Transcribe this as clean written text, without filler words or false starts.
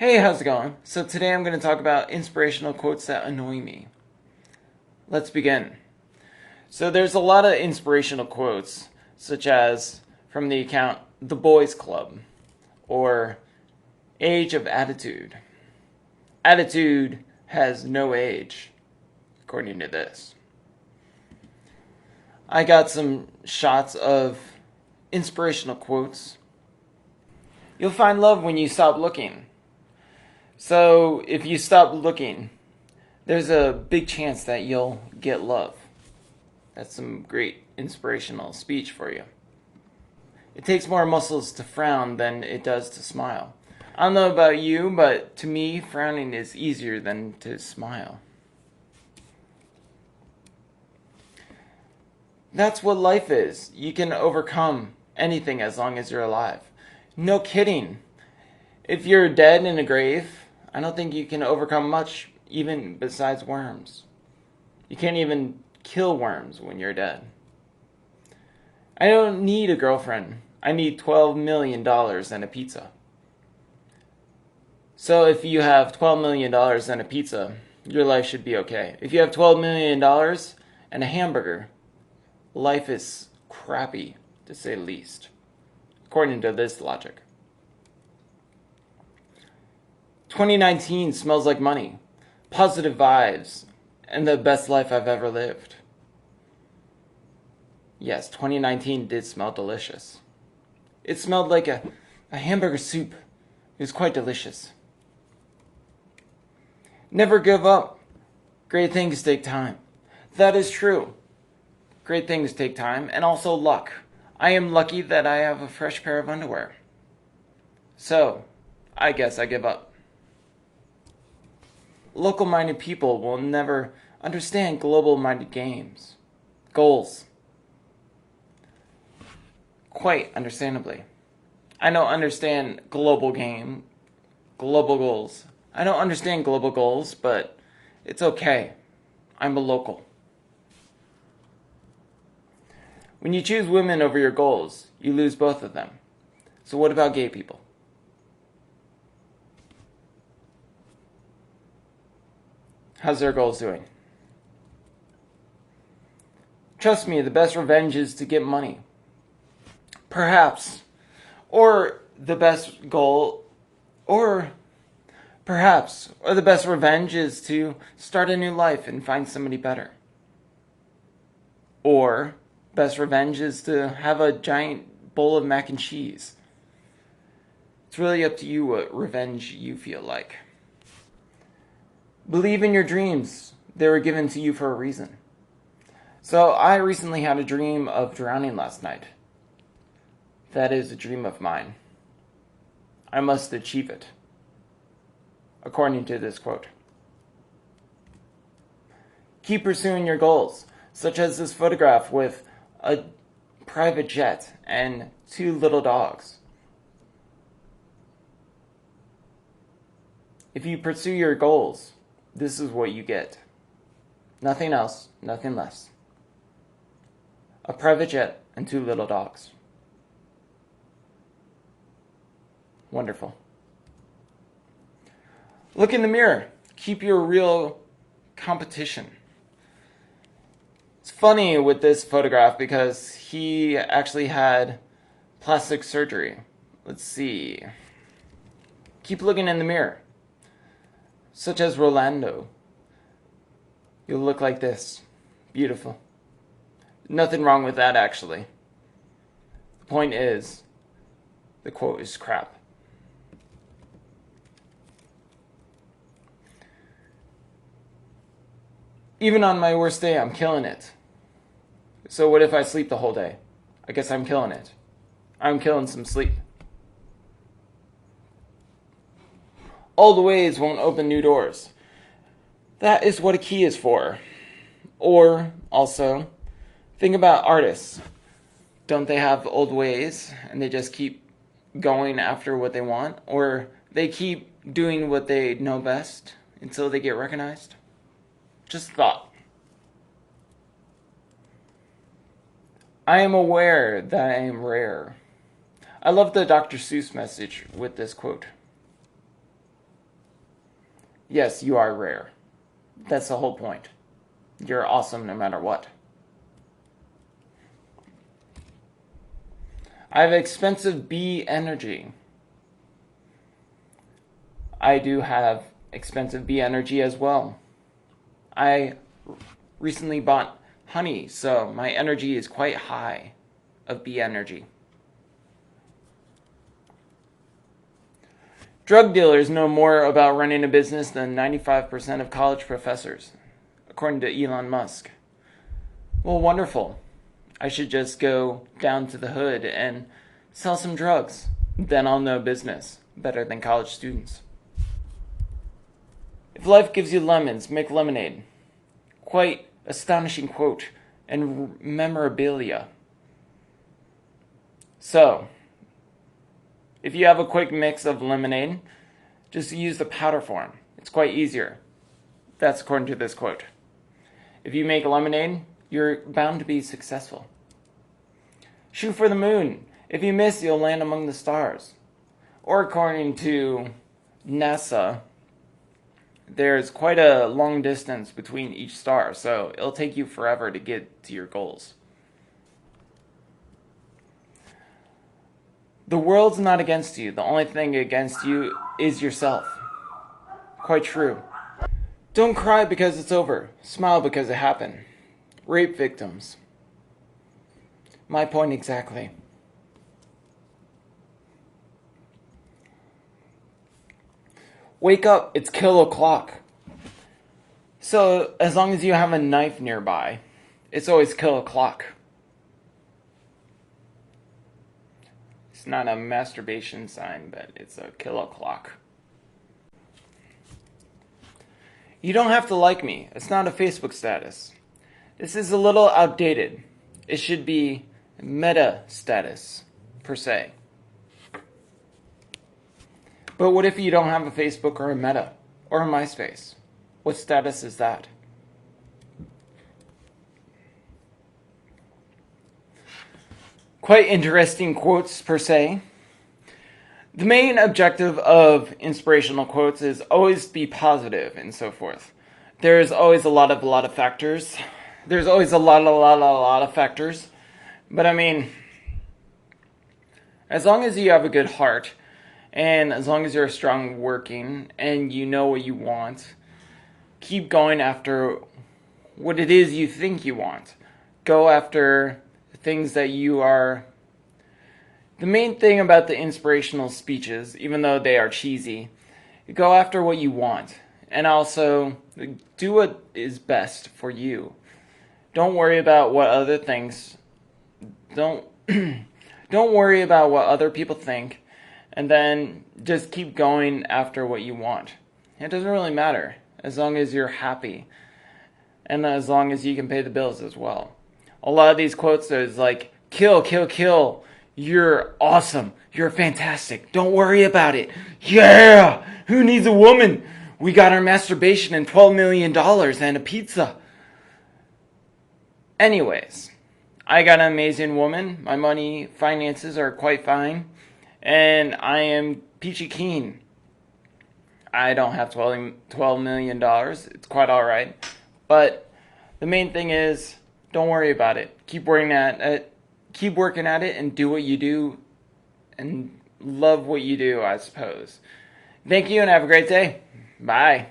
Hey, how's it going? So today I'm going to talk about inspirational quotes that annoy me. Let's begin. So there's a lot of inspirational quotes, such as from the account The Boys Club or Age of Attitude. Attitude has no age, according to this. I got some shots of inspirational quotes. You'll find love when you stop looking. So if you stop looking, there's a big chance that you'll get love. That's some great inspirational speech for you. It takes more muscles to frown than it does to smile. I don't know about you, but to me, frowning is easier than to smile. That's what life is. You can overcome anything as long as you're alive. No kidding. If you're dead in a grave, I don't think you can overcome much, even besides worms. You can't even kill worms when you're dead. I don't need a girlfriend. I need $12 million and a pizza. So if you have $12 million and a pizza, your life should be okay. If you have $12 million and a hamburger, life is crappy, to say the least, according to this logic. 2019 smells like money, positive vibes, and the best life I've ever lived. Yes, 2019 did smell delicious. It smelled like a hamburger soup. It was quite delicious. Never give up. Great things take time. That is true. Great things take time, and also luck. I am lucky that I have a fresh pair of underwear. So, I guess I give up. Local-minded people will never understand global-minded goals. Quite understandably. I don't understand global goals. I don't understand global goals, but it's okay. I'm a local. When you choose women over your goals, you lose both of them. So what about gay people? How's their goals doing? Trust me, the best revenge is to get money. Perhaps. Or the best goal, or perhaps, or the best revenge is to start a new life and find somebody better. Or best revenge is to have a giant bowl of mac and cheese. It's really up to you what revenge you feel like. Believe in your dreams. They were given to you for a reason. So I recently had a dream of drowning last night. That is a dream of mine. I must achieve it, according to this quote. Keep pursuing your goals, such as this photograph with a private jet and two little dogs. If you pursue your goals, this is what you get. Nothing else, nothing less. A private jet and two little dogs. Wonderful. Look in the mirror. Keep your real competition. It's funny with this photograph because he actually had plastic surgery. Let's see. Keep looking in the mirror. Such as Rolando. You'll look like this. Beautiful. Nothing wrong with that, actually. The point is, the quote is crap. Even on my worst day, I'm killing it. So what if I sleep the whole day? I guess I'm killing it. I'm killing some sleep. All the ways won't open new doors. That is what a key is for. Or, also, think about artists. Don't they have old ways and they just keep going after what they want? Or they keep doing what they know best until they get recognized? Just thought. I am aware that I am rare. I love the Dr. Seuss message with this quote. Yes, you are rare. That's the whole point. You're awesome no matter what. I have expensive B energy. I do have expensive B energy as well. I recently bought honey, so my energy is quite high of B energy. Drug dealers know more about running a business than 95% of college professors, according to Elon Musk. Well, wonderful. I should just go down to the hood and sell some drugs. Then I'll know business better than college students. If life gives you lemons, make lemonade. Quite astonishing quote and memorabilia. So, if you have a quick mix of lemonade, just use the powder form. It's quite easier. That's according to this quote. If you make lemonade, you're bound to be successful. Shoot for the moon. If you miss, you'll land among the stars. Or according to NASA, there's quite a long distance between each star, so it'll take you forever to get to your goals. The world's not against you. The only thing against you is yourself. Quite true. Don't cry because it's over. Smile because it happened. Rape victims. My point exactly. Wake up, it's kill o'clock. So, as long as you have a knife nearby, it's always kill o'clock. It's not a masturbation sign, but it's a kill o'clock. You don't have to like me. It's not a Facebook status. This is a little outdated. It should be meta status, per se. But what if you don't have a Facebook or a Meta or a MySpace? What status is that? Quite interesting quotes per se. The main objective of inspirational quotes is always be positive and so forth. There's always a lot of factors. There's always a lot of factors. But I mean, as long as you have a good heart, and as long as you're strong working and you know what you want, keep going after what it is you think you want. Go after things that you are. The main thing about the inspirational speeches, even though they are cheesy, go after what you want. And also, do what is best for you. Don't worry about what other things. Don't worry about what other people think. And then just keep going after what you want. It doesn't really matter, as long as you're happy. And as long as you can pay the bills as well. A lot of these quotes is like, kill, kill, kill. You're awesome. You're fantastic. Don't worry about it. Yeah! Who needs a woman? We got our masturbation and $12 million and a pizza. Anyways, I got an amazing woman. My money, finances are quite fine. And I am peachy keen. I don't have $12 million. It's quite alright. But the main thing is, don't worry about it. Keep working at it and do what you do and love what you do, I suppose. Thank you and have a great day. Bye.